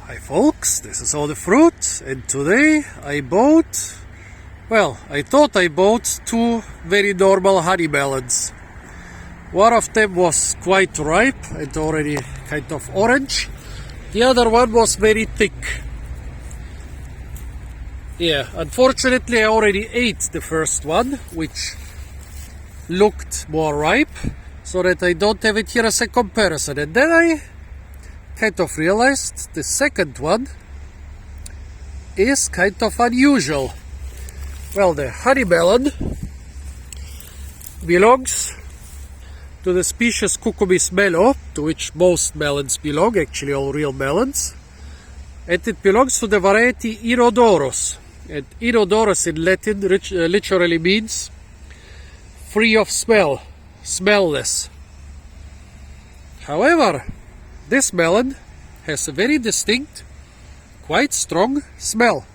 Hi folks, this is all the fruit, and today I bought, I thought I bought two very normal honey melons. One of them was quite ripe and already kind of orange. The other one was very thick. Yeah, unfortunately I already ate the first one, which looked more ripe, so that I don't have it here as a comparison. And then I kind of realized the second one is kind of unusual. Well, the honey melon belongs to the species Cucumis melon, to which most melons belong, actually all real melons. And it belongs to the variety Inodorus. And Inodorus in Latin literally means free of smell, smellless. However, this melon has a very distinct, quite strong smell.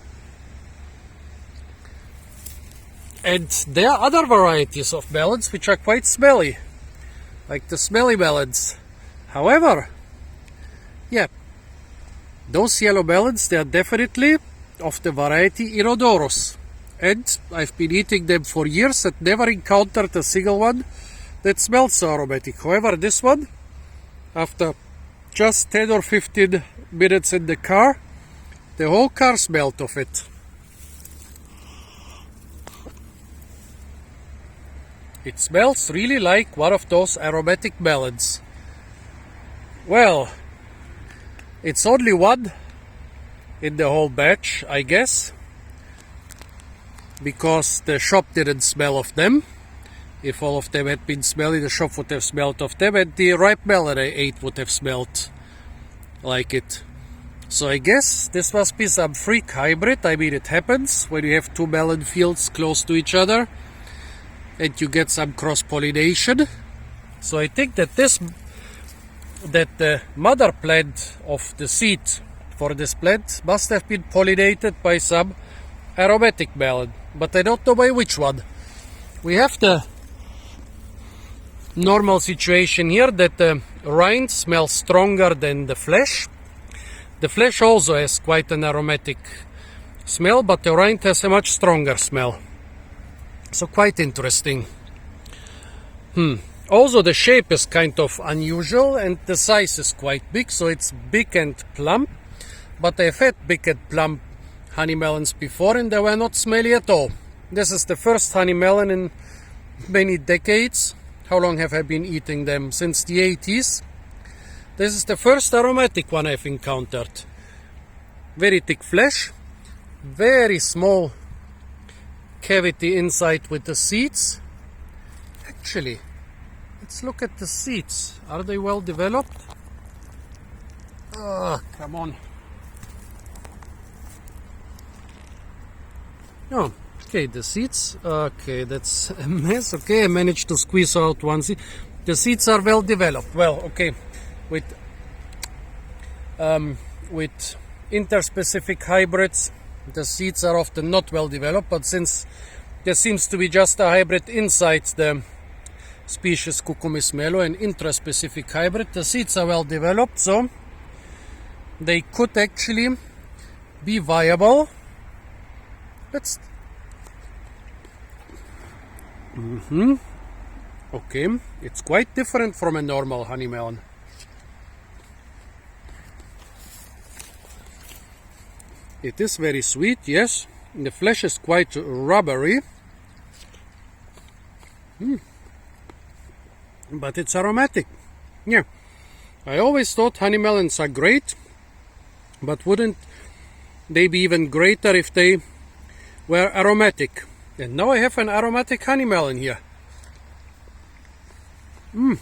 And there are other varieties of melons which are quite smelly, like the smelly melons. However, yeah, those yellow melons, they are definitely of the variety Inodorus. And I've been eating them for years and never encountered a single one that smells so aromatic. However, this one, after just 10 or 15 minutes in the car, the whole car smelled of it. It smells really like one of those aromatic melons. Well, it's only one in the whole batch, I guess, because the shop didn't smell of them. If all of them had been smelly, the shop would have smelled of them, and the ripe melon I ate would have smelled like it. So I guess this must be some freak hybrid. I mean, it happens when you have two melon fields close to each other and you get some cross-pollination. So I think that the mother plant of the seed for this plant must have been pollinated by some aromatic melon, but I don't know by which one. We have the normal situation here that the rind smells stronger than the flesh. The flesh also has quite an aromatic smell, but the rind has a much stronger smell. So quite interesting. Also the shape is kind of unusual and the size is quite big, so it's big and plump. But I've had big and plump honey melons before and they were not smelly at all. This is the first honey melon in many decades. How long have I been eating them? Since the 80s. This is the first aromatic one I've encountered. Very thick flesh, very small cavity inside with the seeds. Actually, let's look at the seeds. Are they well developed? Come on. Oh, okay, the seeds. Okay, that's a mess. Okay, I managed to squeeze out one seed. The seeds are well developed. Well, okay, with interspecific hybrids, the seeds are often not well developed. But since there seems to be just a hybrid inside the species Cucumis melon, an intraspecific hybrid, the seeds are well developed, so they could actually be viable. Okay, it's quite different from a normal honey melon. It is very sweet, yes. The flesh is quite rubbery. But it's aromatic. Yeah. I always thought honey melons are great, but wouldn't they be even greater if they were aromatic? And now I have an aromatic honey melon here. A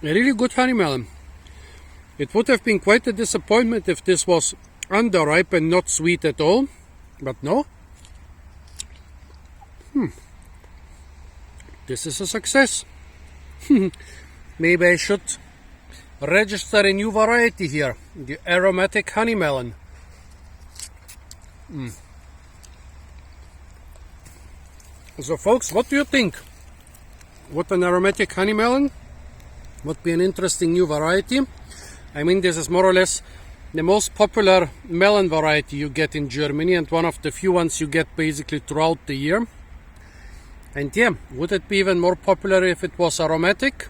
really good honey melon. It would have been quite a disappointment if this was underripe and not sweet at all, but no. This is a success. Maybe I should register a new variety here, the aromatic honey melon. So folks, what do you think? What an aromatic honey melon would be an interesting new variety. I mean, this is more or less the most popular melon variety you get in Germany, and one of the few ones you get basically throughout the year. And yeah, would it be even more popular if it was aromatic?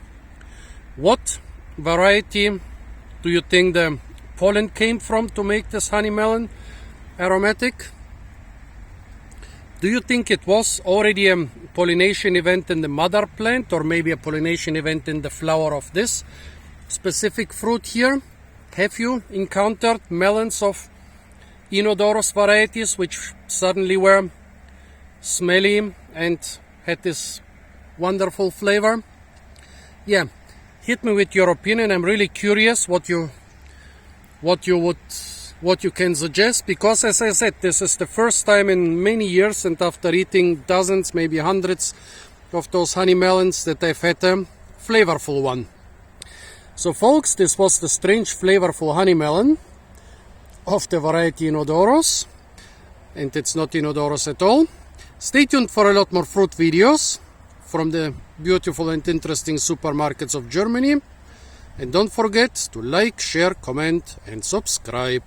What variety do you think the pollen came from to make this honey melon aromatic? Do you think it was already a pollination event in the mother plant, or maybe a pollination event in the flower of this specific fruit here? Have you encountered melons of inodorous varieties which suddenly were smelly and had this wonderful flavor? Yeah, hit me with your opinion. I'm really curious what you can suggest, because as I said, this is the first time in many years, and after eating dozens, maybe hundreds of those honey melons, that I've had a flavorful one. So folks, this was the strange flavorful honey melon of the variety inodorous, and it's not inodorous at all. Stay tuned for a lot more fruit videos from the beautiful and interesting supermarkets of Germany. And don't forget to like, share, comment and subscribe.